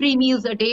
3 meals a day